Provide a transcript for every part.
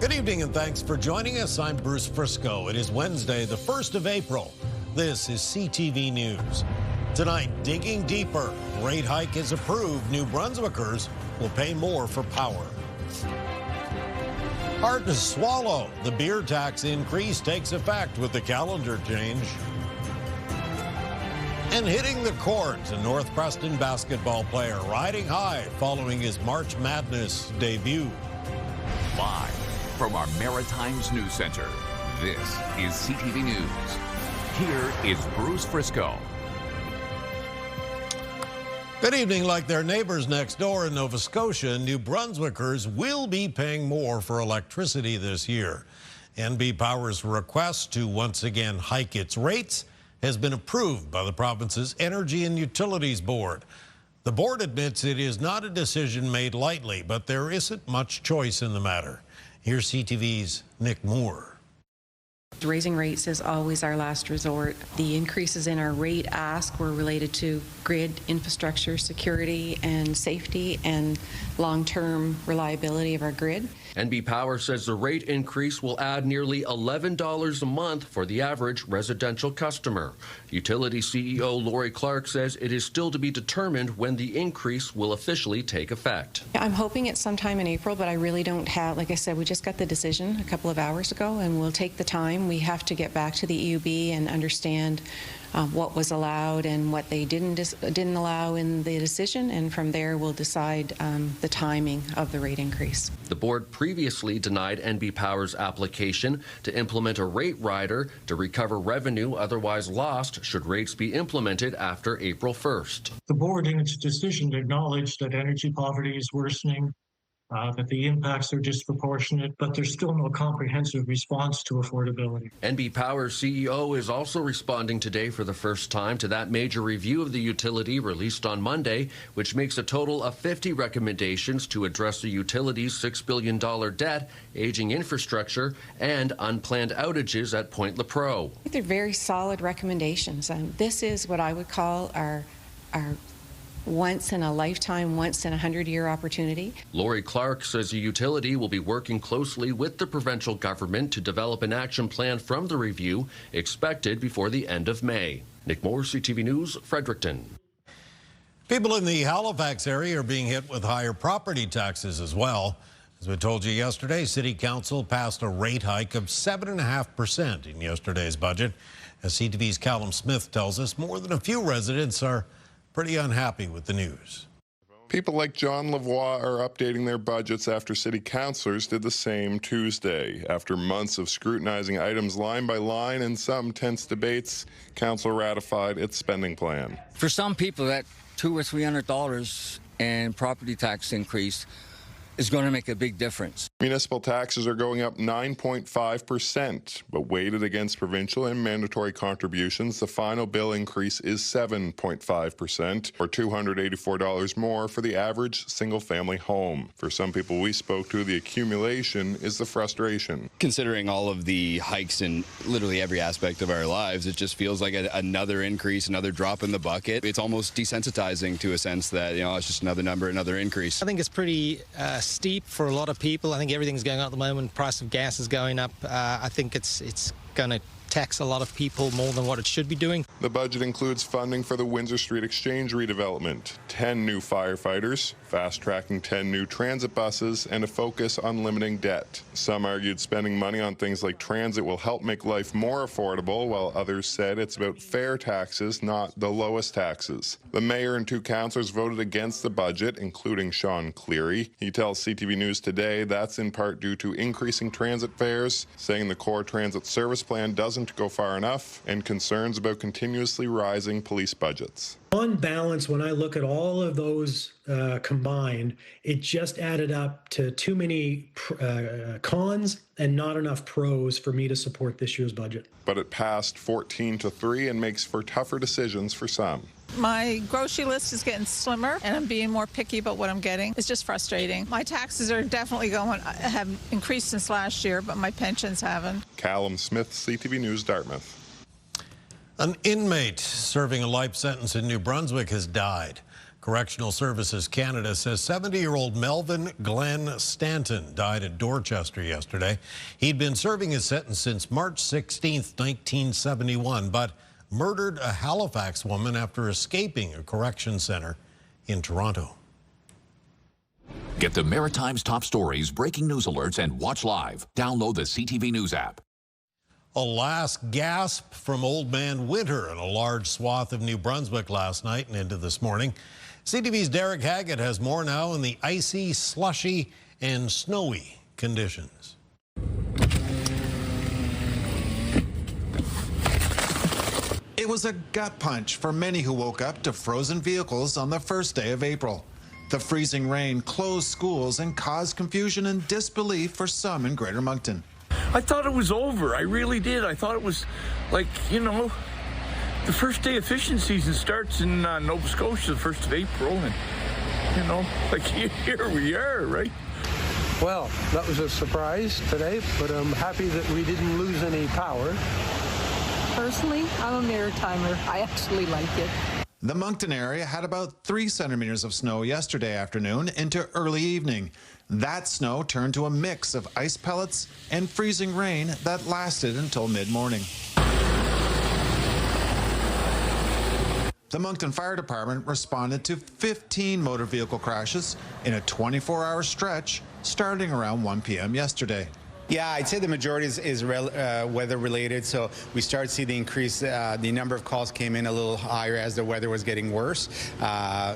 Good evening and thanks for joining us. I'm Bruce Frisco. It is Wednesday, the 1st of April. This is CTV News. Tonight, digging deeper. Rate hike is approved. New Brunswickers will pay more for power. Hard to swallow. The beer tax increase takes effect with the calendar change. And hitting the court, a North Preston basketball player riding high following his March Madness debut. Live from our Maritime's News Center, this is CTV News. Here is Bruce Frisco. Good evening. Like their neighbors next door in Nova Scotia, New Brunswickers will be paying more for electricity this year. NB Power's request to once again hike its rates has been approved by the province's Energy and Utilities Board. The board admits it is not a decision made lightly, but there isn't much choice in the matter. Here's CTV's Nick Moore. Raising rates is always our last resort. The increases in our rate ask were related to grid infrastructure, security and safety, and long-term reliability of our grid. NB Power says the rate increase will add nearly $11 a month for the average residential customer. Utility CEO Lori Clark says it is still to be determined when the increase will officially take effect. I'm hoping it's sometime in April, but I really don't have, like I said, we just got the decision a couple of hours ago, and we'll take the time. We have to get back to the EUB and understand what was allowed and what they didn't allow in the decision, and from there we'll decide the timing of the rate increase. The board previously denied NB Power's application to implement a rate rider to recover revenue otherwise lost should rates be implemented after April 1st. The board in its decision acknowledged that energy poverty is worsening, that the impacts are disproportionate, but there's still no comprehensive response to affordability. NB Power's CEO is also responding today for the first time to that major review of the utility released on Monday, which makes a total of 50 recommendations to address the utility's $6 billion debt, aging infrastructure, and unplanned outages at Point Lepreau. I think they're very solid recommendations. This is what I would call our once in a lifetime, once in a 100-year opportunity. Lori Clark says the utility will be working closely with the provincial government to develop an action plan from the review, expected before the end of May. Nick Moore, CTV News, Fredericton. People in the Halifax area are being hit with higher property taxes as well. As we told you yesterday, City Council passed a rate hike of 7.5% in yesterday's budget. As CTV's Callum Smith tells us, more than a few residents are pretty unhappy with the news. People like John Lavoie are updating their budgets after city councillors did the same Tuesday. After months of scrutinizing items line by line and some tense debates, council ratified its spending plan. For some people, that $200 or $300 and property tax increase is going to make a big difference. Municipal taxes are going up 9.5%, but weighted against provincial and mandatory contributions, the final bill increase is 7.5%, or $284 more for the average single-family home. For some people we spoke to, the accumulation is the frustration. Considering all of the hikes in literally every aspect of our lives, it just feels like another increase, another drop in the bucket. It's almost desensitizing to a sense that, it's just another number, another increase. I think it's pretty steep for a lot of people. I think everything's going up at the moment. Price of gas is going up. I think it's going to tax a lot of people more than what it should be doing. The budget includes funding for the Windsor Street Exchange redevelopment, 10 new firefighters, fast-tracking 10 new transit buses, and a focus on limiting debt. Some argued spending money on things like transit will help make life more affordable, while others said it's about fair taxes, not the lowest taxes. The mayor and two councillors voted against the budget, including Sean Cleary. He tells CTV News Today that's in part due to increasing transit fares, saying the core transit service plan doesn't go far enough, and concerns about continuously rising police budgets. On balance, when I look at all of those combined, it just added up to too many cons and not enough pros for me to support this year's budget. But it passed 14-3 and makes for tougher decisions for some. My grocery list is getting slimmer, and I'm being more picky about what I'm getting. It's just frustrating. My taxes are definitely have increased since last year, but my pensions haven't. Callum Smith, CTV News, Dartmouth. An inmate serving a life sentence in New Brunswick has died. Correctional Services Canada says 70-year-old Melvin Glenn Stanton died at Dorchester yesterday. He'd been serving his sentence since March 16, 1971, but murdered a Halifax woman after escaping a correction center in Toronto. Get the Maritime's top stories, breaking news alerts, and watch live. Download the CTV News app. A last gasp from Old Man Winter in a large swath of New Brunswick last night and into this morning. CTV's Derek Haggett has more now in the icy, slushy, and snowy conditions. It was a gut punch for many who woke up to frozen vehicles on the first day of April. The freezing rain closed schools and caused confusion and disbelief for some in Greater Moncton. I thought it was over. I really did. I thought it was like, the first day of fishing season starts in Nova Scotia, the 1st of April, and, here we are, right? Well, that was a surprise today, but I'm happy that we didn't lose any power. Personally, I'm a Maritimer. I actually like it. The Moncton area had about 3 centimeters of snow yesterday afternoon into early evening. That snow turned to a mix of ice pellets and freezing rain that lasted until mid-morning. The Moncton Fire Department responded to 15 motor vehicle crashes in a 24-hour stretch starting around 1 p.m. yesterday. Yeah, I'd say the majority is weather-related, so we started to see the increase. The number of calls came in a little higher as the weather was getting worse,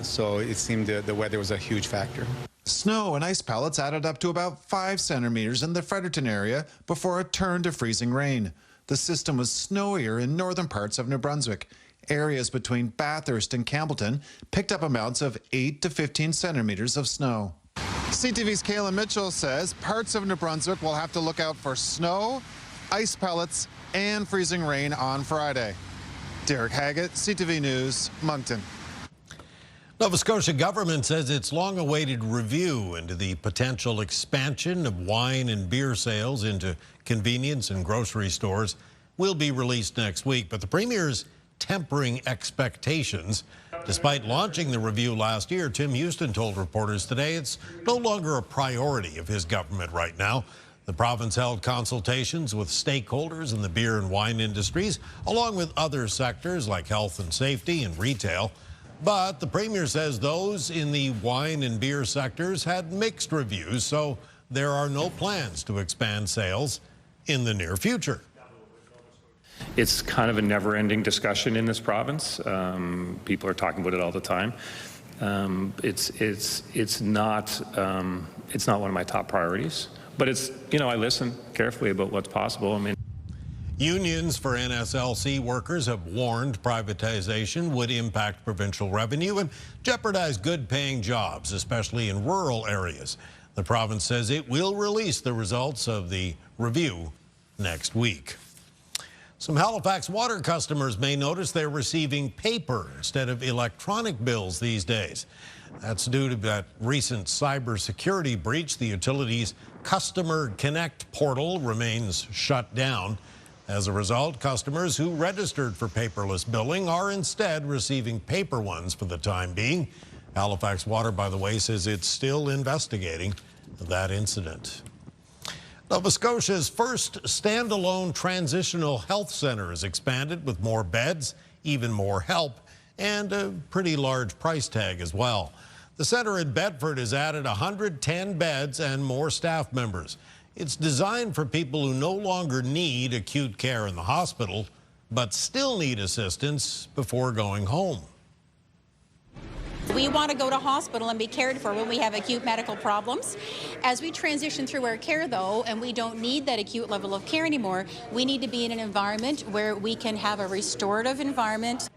so it seemed the weather was a huge factor. Snow and ice pellets added up to about 5 centimeters in the Fredericton area before it turned to freezing rain. The system was snowier in northern parts of New Brunswick. Areas between Bathurst and Campbellton picked up amounts of 8 to 15 centimeters of snow. CTV's Kayla Mitchell says parts of New Brunswick will have to look out for snow, ice pellets, and freezing rain on Friday. Derek Haggett, CTV News, Moncton. Nova Scotia government says its long-awaited review into the potential expansion of wine and beer sales into convenience and grocery stores will be released next week, but the Premier's tempering expectations. Despite launching the review last year, Tim Houston told reporters today it's no longer a priority of his government right now. The province held consultations with stakeholders in the beer and wine industries, along with other sectors like health and safety and retail. But the Premier says those in the wine and beer sectors had mixed reviews, so there are no plans to expand sales in the near future. It's kind of a never-ending discussion in this province. People are talking about it all the time. It's not one of my top priorities, but it's, I listen carefully about what's possible. I mean, unions for NSLC workers have warned privatization would impact provincial revenue and jeopardize good-paying jobs, especially in rural areas. The province says it will release the results of the review next week. Some Halifax Water customers may notice they're receiving paper instead of electronic bills these days. That's due to that recent cybersecurity breach. The utility's Customer Connect portal remains shut down. As a result, customers who registered for paperless billing are instead receiving paper ones for the time being. Halifax Water, by the way, says it's still investigating that incident. Nova Scotia's first standalone transitional health center is expanded with more beds, even more help, and a pretty large price tag as well. The center in Bedford has added 110 beds and more staff members. It's designed for people who no longer need acute care in the hospital, but still need assistance before going home. We want to go to hospital and be cared for when we have acute medical problems. As we transition through our care, though, and we don't need that acute level of care anymore, we need to be in an environment where we can have a restorative environment.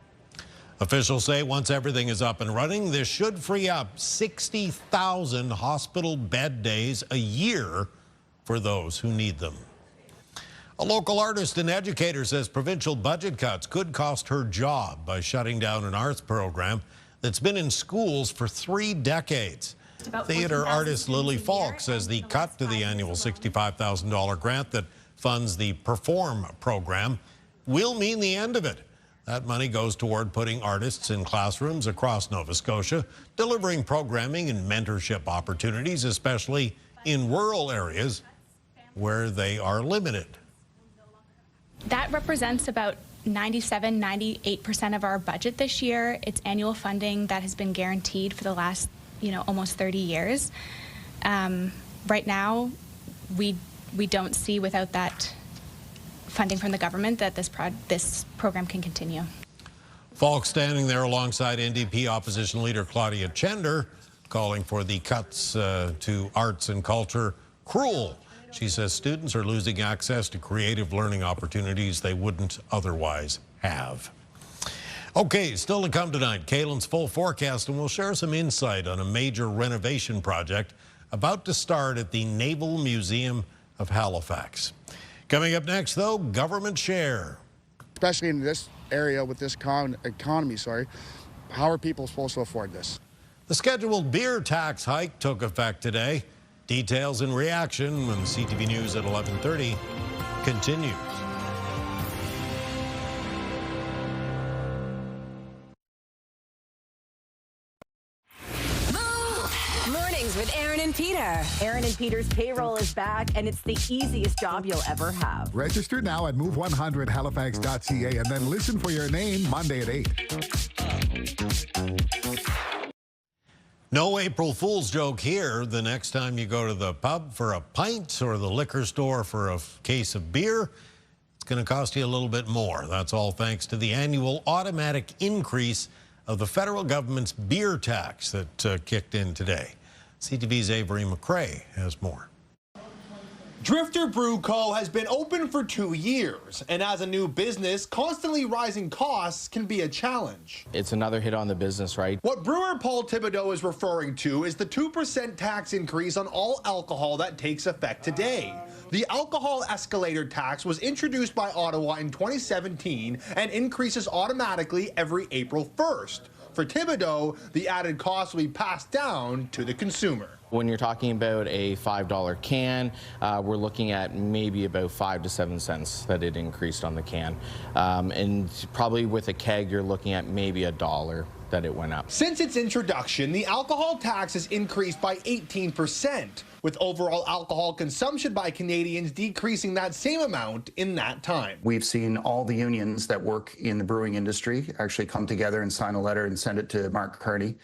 Officials say once everything is up and running, this should free up 60,000 hospital bed days a year for those who need them. A local artist and educator says provincial budget cuts could cost her job by shutting down an arts program that's been in schools for 3 decades. Theater artist Lily Falk says the cut to the annual $65,000 grant that funds the Perform program will mean the end of it. That money goes toward putting artists in classrooms across Nova Scotia, delivering programming and mentorship opportunities, especially in rural areas where they are limited. That represents about 97-98% of our budget this year. It's annual funding that has been guaranteed for the last, almost 30 years. Right now, we don't see, without that funding from the government, that this program can continue. Falk standing there alongside NDP opposition leader Claudia Chender, calling for the cuts to arts and culture cruel. She says students are losing access to creative learning opportunities they wouldn't otherwise have. Okay, still to come tonight, Kaylin's full forecast, and we'll share some insight on a major renovation project about to start at the Naval Museum of Halifax. Coming up next, though, government share. Especially in this area with this economy, how are people supposed to afford this? The scheduled beer tax hike took effect today. Details and reaction when CTV News at 11:30 continues. Mornings with Aaron and Peter. Aaron and Peter's payroll is back, and it's the easiest job you'll ever have. Register now at move100halifax.ca and then listen for your name Monday at 8. No April Fool's joke here. The next time you go to the pub for a pint or the liquor store for a case of beer, it's going to cost you a little bit more. That's all thanks to the annual automatic increase of the federal government's beer tax that kicked in today. CTV's Avery McRae has more. Drifter Brew Co. has been open for 2 years, and as a new business, constantly rising costs can be a challenge. It's another hit on the business, right? What brewer Paul Thibodeau is referring to is the 2% tax increase on all alcohol that takes effect today. The alcohol escalator tax was introduced by Ottawa in 2017 and increases automatically every April 1st. For Thibodeau, the added cost will be passed down to the consumer. When you're talking about a $5 can, we're looking at maybe about 5 to 7 cents that it increased on the can. And probably with a keg, you're looking at maybe $1 that it went up. Since its introduction, the alcohol tax has increased by 18%, with overall alcohol consumption by Canadians decreasing that same amount in that time. We've seen all the unions that work in the brewing industry actually come together and sign a letter and send it to Mark Carney,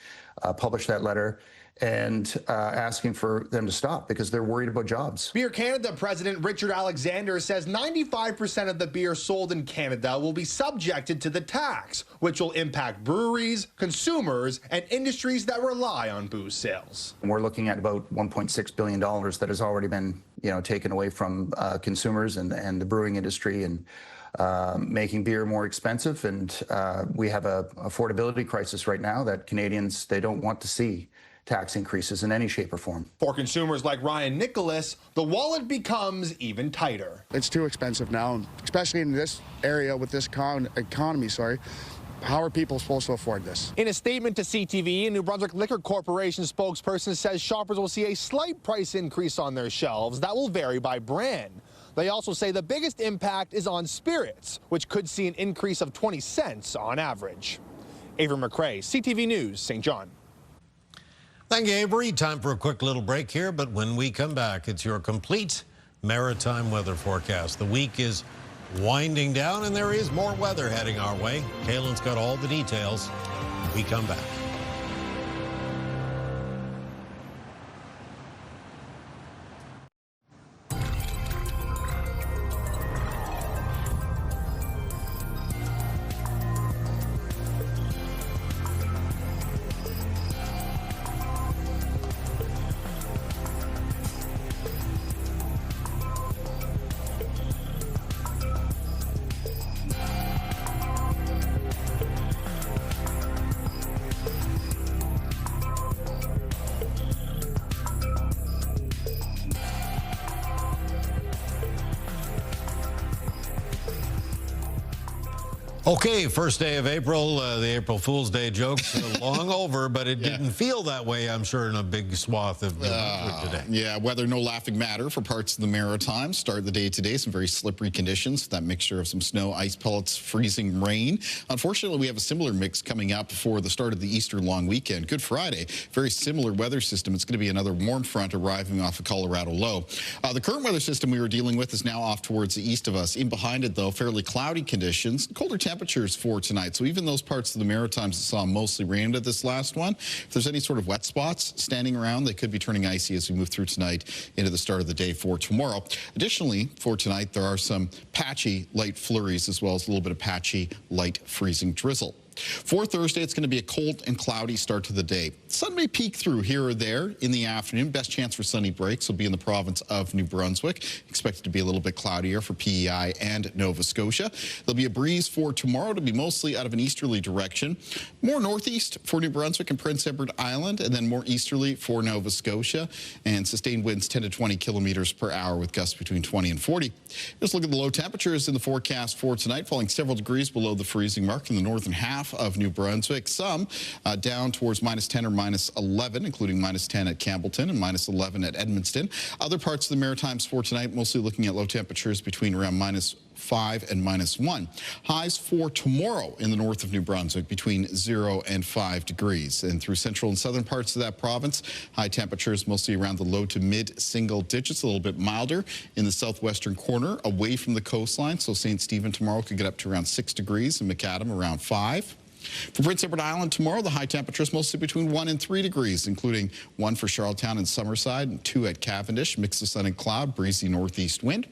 publish that letter, and asking for them to stop because they're worried about jobs. Beer Canada President Richard Alexander says 95% of the beer sold in Canada will be subjected to the tax, which will impact breweries, consumers, and industries that rely on booze sales. We're looking at about $1.6 billion that has already been, taken away from consumers and the brewing industry and making beer more expensive. And we have an affordability crisis right now that Canadians, they don't want to see tax increases in any shape or form. For consumers like Ryan Nicholas, the wallet becomes even tighter. It's too expensive now, especially in this area with this economy, How are people supposed to afford this? In a statement to CTV, a New Brunswick Liquor Corporation spokesperson says shoppers will see a slight price increase on their shelves that will vary by brand. They also say the biggest impact is on spirits, which could see an increase of 20 cents on average. Avery McRae, CTV News, St. John. Thank you, Avery. Time for a quick little break here, but when we come back, it's your complete maritime weather forecast. The week is winding down, and there is more weather heading our way. Kaylin's got all the details. We come back. Okay, first day of April. The April Fool's Day jokes are long over, but it didn't feel that way, I'm sure, in a big swath of New Brunswick today. Yeah, weather no laughing matter for parts of the Maritime. Start the day today, some very slippery conditions. That mixture of some snow, ice pellets, freezing rain. Unfortunately, we have a similar mix coming up for the start of the Easter long weekend. Good Friday, very similar weather system. It's going to be another warm front arriving off of Colorado low. The current weather system we were dealing with is now off towards the east of us. In behind it, though, fairly cloudy conditions, colder temperatures for tonight. So even those parts of the Maritimes that saw mostly rain at this last one, if there's any sort of wet spots standing around, they could be turning icy as we move through tonight into the start of the day for tomorrow. Additionally, for tonight, there are some patchy light flurries as well as a little bit of patchy light freezing drizzle. For Thursday, it's going to be a cold and cloudy start to the day. Sun may peek through here or there in the afternoon. Best chance for sunny breaks will be in the province of New Brunswick. Expected to be a little bit cloudier for PEI and Nova Scotia. There'll be a breeze for tomorrow to be mostly out of an easterly direction. More northeast for New Brunswick and Prince Edward Island, and then more easterly for Nova Scotia. And sustained winds 10 to 20 kilometers per hour with gusts between 20 and 40. Just look at the low temperatures in the forecast for tonight, falling several degrees below the freezing mark in the northern half of New Brunswick. Some down towards minus 10 or minus 11, including minus 10 at Campbellton and minus 11 at Edmundston. Other parts of the Maritimes for tonight, mostly looking at low temperatures between around minus 5 and minus 1. Highs for tomorrow in the north of New Brunswick between 0 and 5 degrees. And through central and southern parts of that province, high temperatures mostly around the low to mid single digits, a little bit milder in the southwestern corner away from the coastline. So St. Stephen tomorrow could get up to around 6 degrees and Macadam around 5. For Prince Edward Island tomorrow, the high temperature is mostly between 1 and 3 degrees, including 1 for Charlottetown and Summerside, and 2 at Cavendish. Mix of sun and cloud, breezy northeast wind.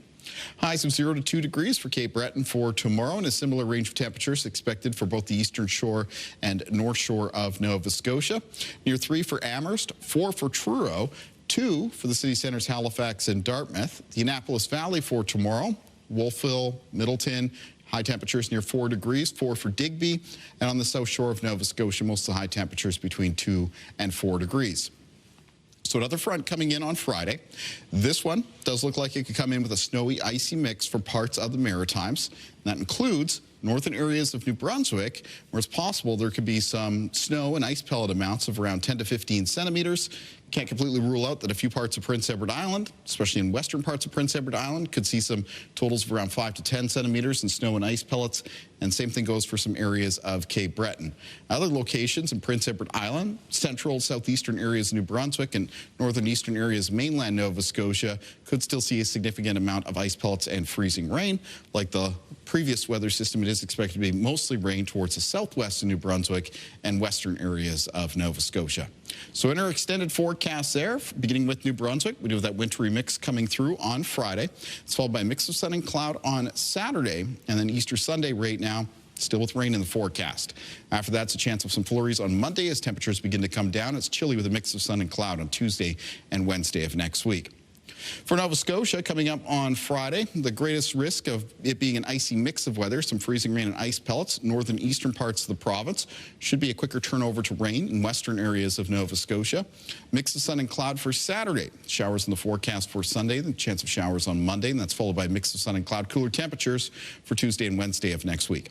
Highs of 0 to 2 degrees for Cape Breton for tomorrow, and a similar range of temperatures expected for both the eastern shore and north shore of Nova Scotia. Near 3 for Amherst, 4 for Truro, 2 for the city centers Halifax and Dartmouth. The Annapolis Valley for tomorrow, Wolfville, Middleton. High temperatures near 4 degrees, 4 for Digby, and on the south shore of Nova Scotia, most of the high temperatures between 2 and 4 degrees. So another front coming in on Friday. This one does look like it could come in with a snowy, icy mix for parts of the Maritimes. And that includes northern areas of New Brunswick, where it's possible there could be some snow and ice pellet amounts of around 10 to 15 centimeters. Can't completely rule out that a few parts of Prince Edward Island, especially in western parts of Prince Edward Island, could see some totals of around 5 to 10 centimeters in snow and ice pellets. And same thing goes for some areas of Cape Breton. Other locations in Prince Edward Island, central, southeastern areas of New Brunswick, and northern eastern areas of mainland Nova Scotia could still see a significant amount of ice pellets and freezing rain. Like the previous weather system, it is expected to be mostly rain towards the southwest of New Brunswick and western areas of Nova Scotia. So in our extended forecast there, beginning with New Brunswick, we do have that wintry mix coming through on Friday. It's followed by a mix of sun and cloud on Saturday, and then Easter Sunday right now, still with rain in the forecast. After that, it's a chance of some flurries on Monday as temperatures begin to come down. It's chilly with a mix of sun and cloud on Tuesday and Wednesday of next week. For Nova Scotia, coming up on Friday, the greatest risk of it being an icy mix of weather, some freezing rain and ice pellets, northern eastern parts of the province. Should be a quicker turnover to rain in western areas of Nova Scotia. Mix of sun and cloud for Saturday. Showers in the forecast for Sunday, the chance of showers on Monday, and that's followed by a mix of sun and cloud, cooler temperatures for Tuesday and Wednesday of next week.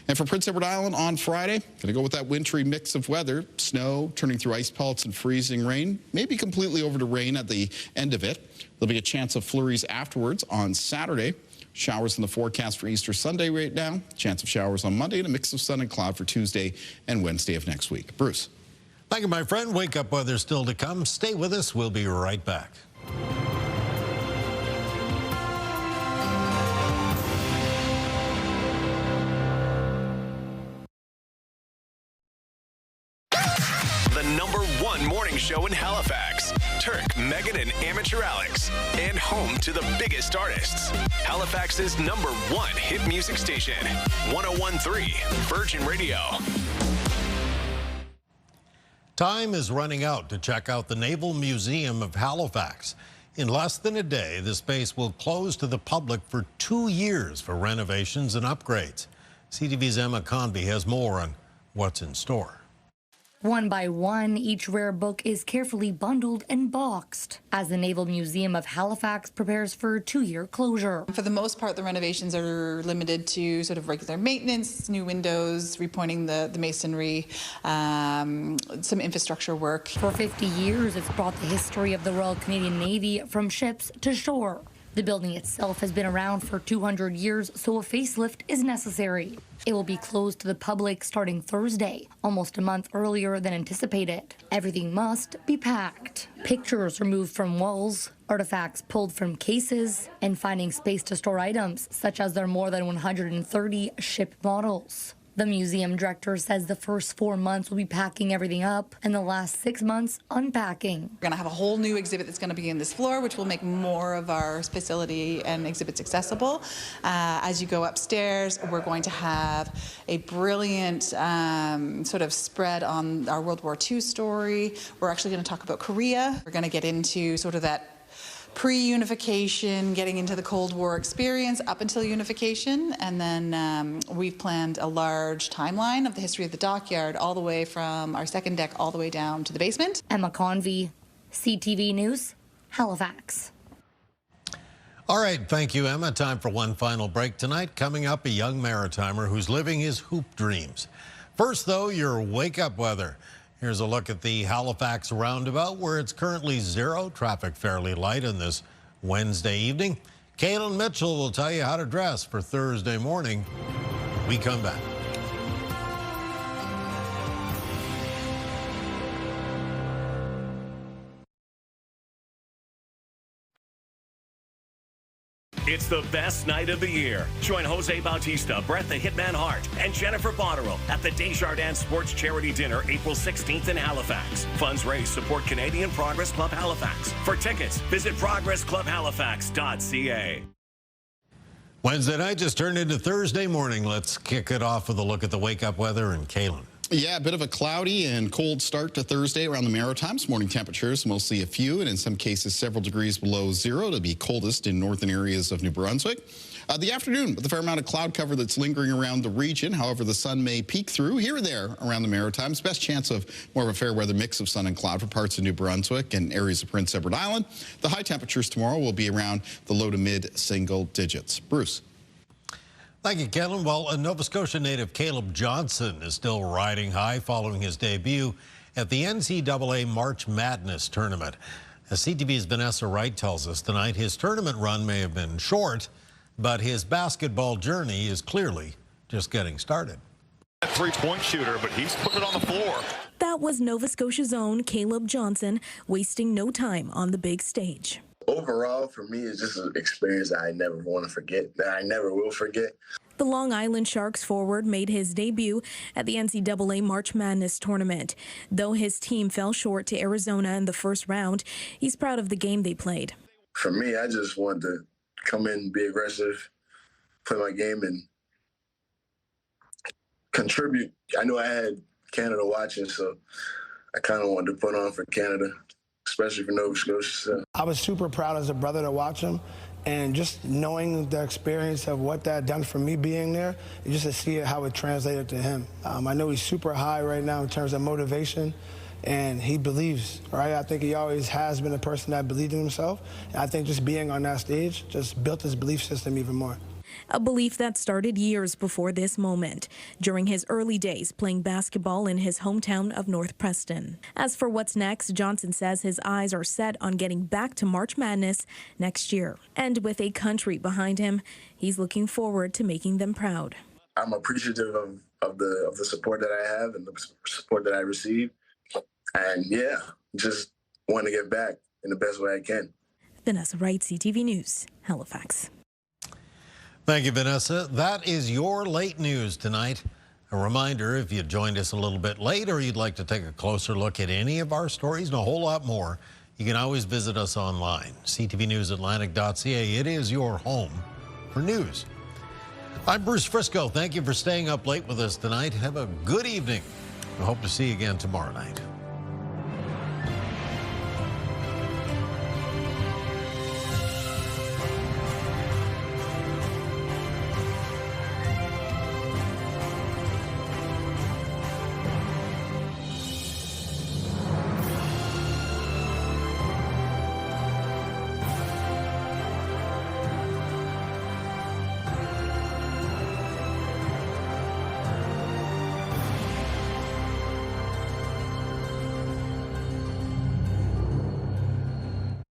And for Prince Edward Island on Friday, going to go with that wintry mix of weather, snow turning through ice pellets and freezing rain, maybe completely over to rain at the end of it. There'll be a chance of flurries afterwards on Saturday. Showers in the forecast for Easter Sunday right now. Chance of showers on Monday and a mix of sun and cloud for Tuesday and Wednesday of next week. Bruce. Thank you, my friend. Wake up weather still to come. Stay with us. We'll be right back. The #1 morning show in Halifax. Turk, Megan, and Amateur Alex. And home to the biggest artists. Halifax's #1 hit music station. 101.3 Virgin Radio. Time is running out to check out the Naval Museum of Halifax. In less than a day, the space will close to the public for 2 years for renovations and upgrades. CTV's Emma Convey has more on what's in store. One by one, each rare book is carefully bundled and boxed as the Naval Museum of Halifax prepares for a 2-year closure. For the most part, the renovations are limited to sort of regular maintenance, new windows, repointing the masonry, some infrastructure work. For 50 years, it's brought the history of the Royal Canadian Navy from ships to shore. The building itself has been around for 200 years, so a facelift is necessary. It will be closed to the public starting Thursday, almost a month earlier than anticipated. Everything must be packed. Pictures removed from walls, artifacts pulled from cases, and finding space to store items, such as their more than 130 ship models. The museum director says the first 4 months will be packing everything up and the last 6 months unpacking. We're going to have a whole new exhibit that's going to be in this floor, which will make more of our facility and exhibits accessible. As you go upstairs, we're going to have a brilliant sort of spread on our World War II story. We're actually going to talk about Korea. We're going to get into sort of that pre-unification, getting into the Cold War experience up until unification, and then we've planned a large timeline of the history of the dockyard all the way from our second deck all the way down to the basement. Emma Convey, CTV News, Halifax. All right, thank you, Emma. Time for one final break tonight. Coming up, a young Maritimer who's living his hoop dreams. First, though, your wake-up weather. Here's a look at the Halifax roundabout, where it's currently 0, traffic fairly light on this Wednesday evening. Kaylin Mitchell will tell you how to dress for Thursday morning when we come back. It's the best night of the year. Join Jose Bautista, Brett the Hitman Hart, and Jennifer Botterill at the Desjardins Sports Charity Dinner, April 16th in Halifax. Funds raised support Canadian Progress Club Halifax. For tickets, visit progressclubhalifax.ca. Wednesday night just turned into Thursday morning. Let's kick it off with a look at the wake-up weather and Kaylin. Yeah, a bit of a cloudy and cold start to Thursday around the Maritimes. Morning temperatures mostly a few, and in some cases several degrees below 0 to be coldest in northern areas of New Brunswick. The afternoon with a fair amount of cloud cover that's lingering around the region. However, the sun may peek through here or there around the Maritimes. Best chance of more of a fair weather mix of sun and cloud for parts of New Brunswick and areas of Prince Edward Island. The high temperatures tomorrow will be around the low to mid single digits. Bruce. Thank you, Kellen. Well, a Nova Scotia native Caleb Johnson is still riding high following his debut at the NCAA March Madness tournament. As CTV's Vanessa Wright tells us tonight, his tournament run may have been short, but his basketball journey is clearly just getting started. A three-point shooter, but he's put it on the floor. That was Nova Scotia's own Caleb Johnson, wasting no time on the big stage. Overall, for me, it's just an experience that I never want to forget, that I never will forget. The Long Island Sharks forward made his debut at the NCAA March Madness tournament. Though his team fell short to Arizona in the first round, he's proud of the game they played. For me, I just wanted to come in, be aggressive, play my game, and contribute. I knew I had Canada watching, so I kind of wanted to put on for Canada, especially for Nova Scotia. So. I was super proud as a brother to watch him, and just knowing the experience of what that done for me being there, and just to see how it translated to him. I know he's super high right now in terms of motivation, and he believes, right? I think he always has been a person that believed in himself, and I think just being on that stage just built his belief system even more. A belief that started years before this moment, during his early days playing basketball in his hometown of North Preston. As for what's next, Johnson says his eyes are set on getting back to March Madness next year. And with a country behind him, he's looking forward to making them proud. I'm appreciative of the support that I have and the support that I receive. And yeah, just want to get back in the best way I can. Vanessa Wright, CTV News, Halifax. Thank you, Vanessa. That is your late news tonight. A reminder, if you joined us a little bit late or you'd like to take a closer look at any of our stories and a whole lot more, you can always visit us online, ctvnewsatlantic.ca. It is your home for news. I'm Bruce Frisco. Thank you for staying up late with us tonight. Have a good evening. I hope to see you again tomorrow night.